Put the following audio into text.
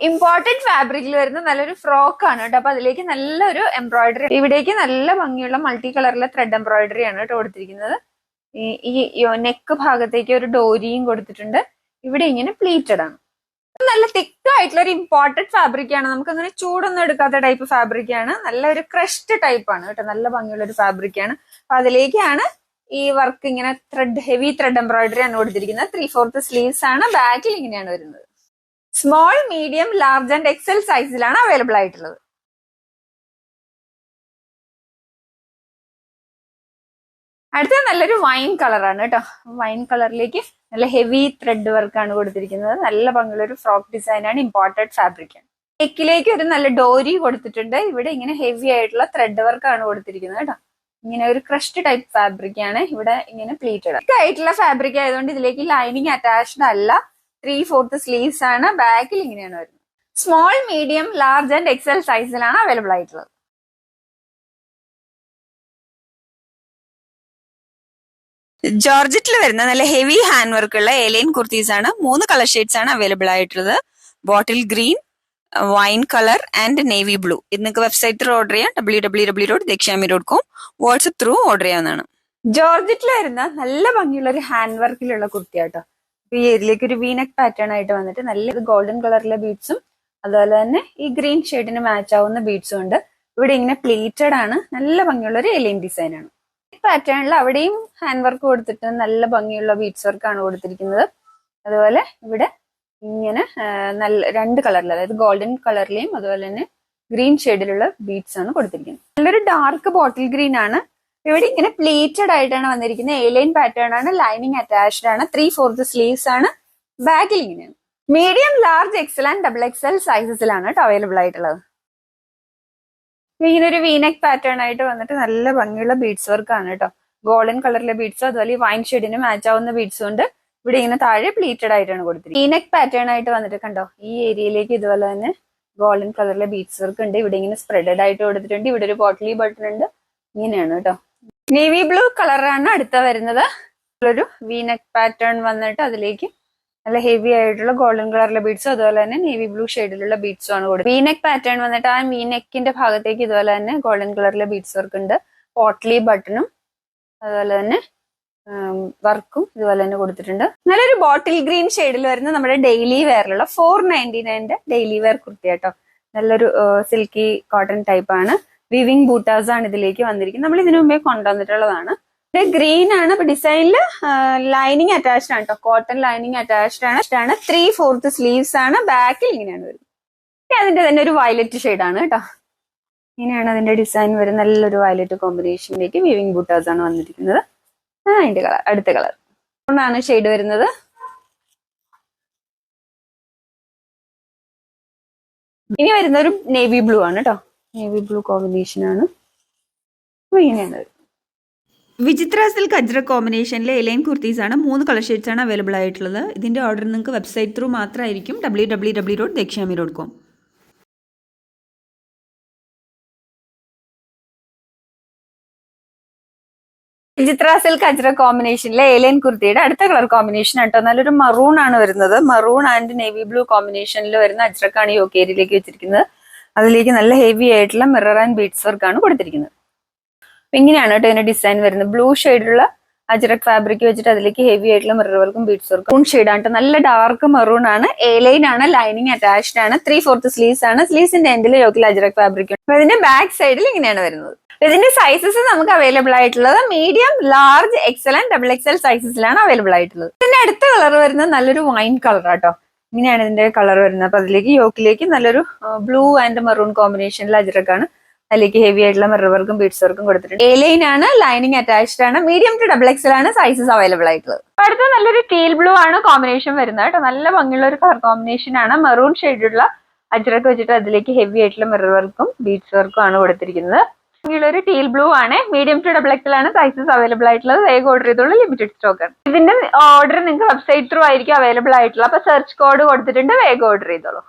Important ഫാബ്രിക്കിൽ വരുന്ന നല്ലൊരു ഫ്രോക്ക് ആണ് കേട്ടോ. അപ്പൊ അതിലേക്ക് നല്ലൊരു എംബ്രോയിഡറി, ഇവിടേക്ക് നല്ല ഭംഗിയുള്ള മൾട്ടി കളറിലെ ത്രെഡ് എംബ്രോയിഡറി ആണ് കേട്ടോ കൊടുത്തിരിക്കുന്നത്. ഈ നെക്ക് ഭാഗത്തേക്ക് ഒരു ഡോരിയും കൊടുത്തിട്ടുണ്ട്. ഇവിടെ ഇങ്ങനെ പ്ലീറ്റഡ് ആണ്. നല്ല തിക്ക് ആയിട്ടുള്ള ഒരു ഇമ്പോർട്ടന്റ് ഫാബ്രിക് ആണ്. നമുക്ക് അങ്ങനെ ചൂടൊന്നും എടുക്കാത്ത ടൈപ്പ് ഫാബ്രിക് ആണ്. നല്ലൊരു ക്രഷ്ഡ് ടൈപ്പ് ആണ് കേട്ടോ. നല്ല ഭംഗിയുള്ള ഒരു ഫാബ്രിക് ആണ്. അപ്പൊ അതിലേക്കാണ് ഈ വർക്ക് ഇങ്ങനെ ഹെവി ത്രെഡ് എംബ്രോയിഡറി ആണ് കൊടുത്തിരിക്കുന്നത്. 3/4 സ്ലീവ്സ് ആണ്. ബാക്കിൽ ഇങ്ങനെയാണ് വരുന്നത്. Small, medium, large and XL സൈസിലാണ് അവൈലബിൾ ആയിട്ടുള്ളത്. അടുത്ത നല്ലൊരു വൈൻ കളറാണ് കേട്ടോ. വൈൻ കളറിലേക്ക് നല്ല ഹെവി ത്രെഡ് വർക്കാണ് കൊടുത്തിരിക്കുന്നത്. നല്ല ഭംഗിയുള്ള ഒരു ഫ്രോക്ക് ഡിസൈൻ ആണ്. ഇമ്പോർട്ടഡ് ഫാബ്രിക് ആണ്. നെക്കിലേക്ക് ഒരു നല്ല ഡോരി കൊടുത്തിട്ടുണ്ട്. ഇവിടെ ഇങ്ങനെ ഹെവി ആയിട്ടുള്ള ത്രെഡ് വർക്കാണ് കൊടുത്തിരിക്കുന്നത് കേട്ടോ. ഇങ്ങനെ ഒരു ക്രഷ്ഡ് ടൈപ്പ് ഫാബ്രിക് ആണ്. ഇവിടെ ഇങ്ങനെ പ്ലീറ്റഡ് ആയിട്ടുള്ള ഫാബ്രിക് ആയതുകൊണ്ട് ഇതിലേക്ക് ലൈനിങ് അറ്റാച്ച്ഡ് അല്ല. 3/4 സ്ലീവ്സ് ആണ്. ബാക്കിൽ ഇങ്ങനെയാണ് വരുന്നത്. Small, medium, large and XL സൈസിലാണ് അവൈലബിൾ ആയിട്ടുള്ളത്. ജോർജറ്റിൽ വരുന്ന നല്ല ഹെവി ഹാൻഡ് വർക്കുള്ള എലൈൻ കുർത്തീസ് ആണ്. 3 കളർ ഷെയ്ഡ്സ് ആണ് അവൈലബിൾ ആയിട്ടുള്ളത്. Bottle green, wine colour and navy blue. ഇത് നിങ്ങൾക്ക് വെബ്സൈറ്റിൽ ഓർഡർ ചെയ്യാം. www.dekshami.com. വാട്സ്ആപ്പ് ത്രൂ ഓർഡർ ചെയ്യാവുന്നതാണ്. ജോർജറ്റിൽ വരുന്ന നല്ല ഭംഗിയുള്ള ഒരു ഹാൻഡ് വർക്കിലുള്ള കുർത്തി ആട്ടോ. ഈ ഏരിയയിലേക്ക് ഒരു വീനക്ക് പാറ്റേൺ ആയിട്ട് വന്നിട്ട് നല്ല ഗോൾഡൻ കളറിലെ ബീഡ്സും അതുപോലെ തന്നെ ഈ ഗ്രീൻ ഷെയ്ഡിന് മാച്ച് ആവുന്ന ബീഡ്സും ഉണ്ട്. ഇവിടെ ഇങ്ങനെ പ്ലീറ്റഡ് ആണ്. നല്ല ഭംഗിയുള്ള ഒരു എലൈൻ ഡിസൈൻ ആണ്. പാറ്റേണിൽ അവിടെയും ഹാൻഡ് വർക്ക് കൊടുത്തിട്ട് നല്ല ഭംഗിയുള്ള ബീഡ്സ് വർക്കാണ് കൊടുത്തിരിക്കുന്നത്. അതുപോലെ ഇവിടെ ഇങ്ങനെ നല്ല 2 കളറിൽ, അതായത് ഗോൾഡൻ കളറിലെയും അതുപോലെ തന്നെ ഗ്രീൻ ഷെയ്ഡിലുള്ള ബീഡ്സ് ആണ് കൊടുത്തിരിക്കുന്നത്. നല്ലൊരു ഡാർക്ക് ബോട്ടിൽ ഗ്രീൻ ആണ്. ഇവിടെ ഇങ്ങനെ പ്ലീറ്റഡ് ആയിട്ടാണ് വന്നിരിക്കുന്നത്. എലൈൻ പാറ്റേൺ ആണ്. ലൈനിങ് അറ്റാച്ച്ഡ് ആണ്. 3/4 സ്ലീവ്സ് ആണ്. ബാക്കിൽ ഇങ്ങനെയാണ്. Medium, large, XL and double XL സൈസസിലാണ് കേട്ടോ അവൈലബിൾ ആയിട്ടുള്ളത്. ഇങ്ങനെ ഒരു വീനെക്ക് പാറ്റേൺ ആയിട്ട് വന്നിട്ട് നല്ല ഭംഗിയുള്ള ബീഡ്സ് വർക്ക് ആണ് കേട്ടോ. ഗോൾഡൻ കളറിലെ ബീഡ്സും അതുപോലെ ഈ വൈൻ ഷെയ്ഡിന് മാച്ച് ആവുന്ന ബീഡ്സും ഉണ്ട്. ഇവിടെ ഇങ്ങനെ താഴെ പ്ലീറ്റഡ് ആയിട്ടാണ് കൊടുത്തിരിക്കുന്നത്. വീനെക്ക് പാറ്റേൺ ആയിട്ട് വന്നിട്ട് കണ്ടോ, ഈ ഏരിയയിലേക്ക് ഇതുപോലെ തന്നെ ഗോൾഡൻ കളറിലെ ബീഡ്സ് വർക്ക് ഉണ്ട്. ഇവിടെ ഇങ്ങനെ സ്പ്രെഡഡ് ആയിട്ട് കൊടുത്തിട്ടുണ്ട്. ഇവിടെ ഒരു പോട്ട്ലി ബട്ടൺ ഉണ്ട്. ഇങ്ങനെയാണ് കേട്ടോ. നേവി ബ്ലൂ കളറാണ് അടുത്ത വരുന്നത്. ഒരു വീനെക്ക് പാറ്റേൺ വന്നിട്ട് അതിലേക്ക് നല്ല ഹെവി ആയിട്ടുള്ള ഗോൾഡൻ കളറിലെ ബീഡ്സും അതുപോലെ തന്നെ നേവി ബ്ലൂ ഷെയ്ഡിലുള്ള ബീഡ്സും ആണ് കൊടുക്കുന്നത്. വീനെക്ക് പാറ്റേൺ വന്നിട്ട് ആ വീനെക്കിന്റെ ഭാഗത്തേക്ക് ഇതുപോലെ തന്നെ ഗോൾഡൻ കളറിലെ ബീഡ്സ് വർക്ക് ഉണ്ട്. പോട്ട്ലി ബട്ടണും അതുപോലെ തന്നെ വർക്കും ഇതുപോലെ തന്നെ കൊടുത്തിട്ടുണ്ട്. നല്ലൊരു ബോട്ടിൽ ഗ്രീൻ ഷെയ്ഡിൽ വരുന്ന നമ്മുടെ ഡെയിലി വെയറിലുള്ള 499 ഡെയിലി വെയർ കുർത്തി കേട്ടോ. നല്ലൊരു സിൽക്കി കോട്ടൺ ടൈപ്പ് ആണ്. വിവിങ് ബൂട്ടാസ് ആണ് ഇതിലേക്ക് വന്നിരിക്കുന്നത്. നമ്മൾ ഇതിനു മുമ്പേ കൊണ്ടുവന്നിട്ടുള്ളതാണ്. ഗ്രീൻ ആണ്. ഇപ്പൊ ഡിസൈനിൽ ലൈനിങ് അറ്റാച്ച്ഡ് ആണ് കേട്ടോ. കോട്ടൺ ലൈനിങ് അറ്റാച്ച്ഡ് ആണ്. 3/4 സ്ലീവ്സ് ആണ്. ബാക്കിൽ ഇങ്ങനെയാണ് വരുന്നത്. അതിന്റെ തന്നെ ഒരു വയലറ്റ് ഷെയ്ഡ് ആണ് കേട്ടോ. ഇങ്ങനെയാണ് അതിന്റെ ഡിസൈൻ വരുന്നത്. നല്ലൊരു വയലറ്റ് കോമ്പിനേഷനിലേക്ക് വിവിങ് ബൂട്ടാസ് ആണ് വന്നിരിക്കുന്നത്. അതിന്റെ കളർ അടുത്ത കളർ ആണ് ഷെയ്ഡ് വരുന്നത്. ഇനി വരുന്ന ഒരു നേവി ബ്ലൂ ആണ് കേട്ടോ. നേവി ബ്ലൂ കോമ്പിനേഷൻ ആണ്. ഇങ്ങനെയാണ് വിചിത്ര സിൽക്ക് അജ്രക് കോമ്പിനേഷനിലെ എലൈൻ കുർത്തീസ് ആണ്. 3 കളർ ഷെയ്ഡ്സ് ആണ് അവൈലബിൾ ആയിട്ടുള്ളത്. ഇതിന്റെ ഓർഡർ നിങ്ങൾക്ക് വെബ്സൈറ്റ് ത്രൂ മാത്രമായിരിക്കും. www.dekshami.com. വിചിത്ര സിൽക്ക് അജ്രക് കോമ്പിനേഷനിലെ എലൈൻ കുർത്തിയുടെ അടുത്ത കളർ കോമ്പിനേഷൻ ആട്ടോ. നല്ലൊരു മറൂൺ ആണ് വരുന്നത്. മറൂൺ ആൻഡ് നേവി ബ്ലൂ കോമ്പിനേഷനിൽ വരുന്ന അജ്രക് ആണ് യോക്ക് ഏരിയയിലേക്ക് വെച്ചിരിക്കുന്നത്. അതിലേക്ക് നല്ല ഹെവി ആയിട്ടുള്ള മിറർ ആൻഡ് ബീഡ്സ് വർക്ക് ആണ് കൊടുത്തിരിക്കുന്നത്. ഇങ്ങനെയാണ് കേട്ടോ ഇതിന്റെ ഡിസൈൻ വരുന്നത്. ബ്ലൂ ഷെയ്ഡിലുള്ള അജ്രക് ഫാബ്രിക് വെച്ചിട്ട് അതിലേക്ക് ഹെവി ആയിട്ടുള്ള മിറർ വർക്കും ബീഡ്സ് വർക്കും. മറൂൺ ഷെയ്ഡ് ആണ്. നല്ല ഡാർക്ക് മറൂൺ ആണ്. എലൈൻ ആണ്. ലൈനിങ് അറ്റാച്ച്ഡ് ആണ്. 3/4 സ്ലീവ്സ് ആണ്. സ്ലീവ്സിന്റെ എൻഡിൽ യോക്കിൽ അജ്രക് ഫാബ്രിക് ഉണ്ട്. ഇതിന്റെ ബാക്ക് സൈഡിൽ ഇങ്ങനെയാണ് വരുന്നത്. ഇതിന്റെ സൈസസ് നമുക്ക് അവൈലബിൾ ആയിട്ടുള്ളത് medium, large, XL and double XL സൈസസിലാണ് അവൈലബിൾ ആയിട്ടുള്ളത്. ഇതിന്റെ അടുത്ത കളർ വരുന്നത് നല്ലൊരു വൈൻ കളർ ആട്ടോ. ഇങ്ങനെയാണ് ഇതിന്റെ കളർ വരുന്നത്. അപ്പൊ അതിലേക്ക് യോക്കിലേക്ക് നല്ലൊരു ബ്ലൂ ആൻഡ് മറൂൺ കോമ്പിനേഷനിൽ അജ്രക് ആണ്. അതിലേക്ക് ഹെവി ആയിട്ടുള്ള മിറർ വർക്കും ബീഡ്സ് വർക്കും കൊടുത്തിട്ടുണ്ട്. എലൈൻ ആണ്. ലൈനിങ് അറ്റാച്ച്ഡ് ആണ്. മീഡിയം ടു ഡബിൾ എക്സൽ ആണ് സൈസസ് അവൈലബിൾ ആയിട്ടുള്ളത്. അടുത്ത നല്ലൊരു ടീൽ ബ്ലൂ ആണ് കോമ്പിനേഷൻ വരുന്നത് കേട്ടോ. നല്ല ഭംഗിയുള്ള ഒരു കളർ കോമ്പിനേഷൻ ആണ്. മെറൂൺ ഷെയ്ഡുള്ള അജ്രക് വെച്ചിട്ട് അതിലേക്ക് ഹെവി ആയിട്ടുള്ള മിറർ വർക്കും ബീഡ്സ് വർക്കും ആണ് കൊടുത്തിരിക്കുന്നത്. ഒരു ടീൽ ബ്ലൂ ആണ്. മീഡിയം ടു ഡബിൾ എക്സൽ ആണ് സൈസസ് അവൈലബിൾ ആയിട്ടുള്ളത്. വേഗം ഓർഡർ ചെയ്തോളൂ. ലിമിറ്റഡ് സ്റ്റോക്ക് ആണ്. ഇതിന്റെ ഓർഡർ നിങ്ങൾക്ക് വെബ്സൈറ്റ് ത്രൂ ആയിരിക്കും അവൈലബിൾ ആയിട്ടുള്ളത്. അപ്പൊ സെർച്ച് കോഡ് കൊടുത്തിട്ടുണ്ട്. വേഗം ഓർഡർ ചെയ്തോളൂ.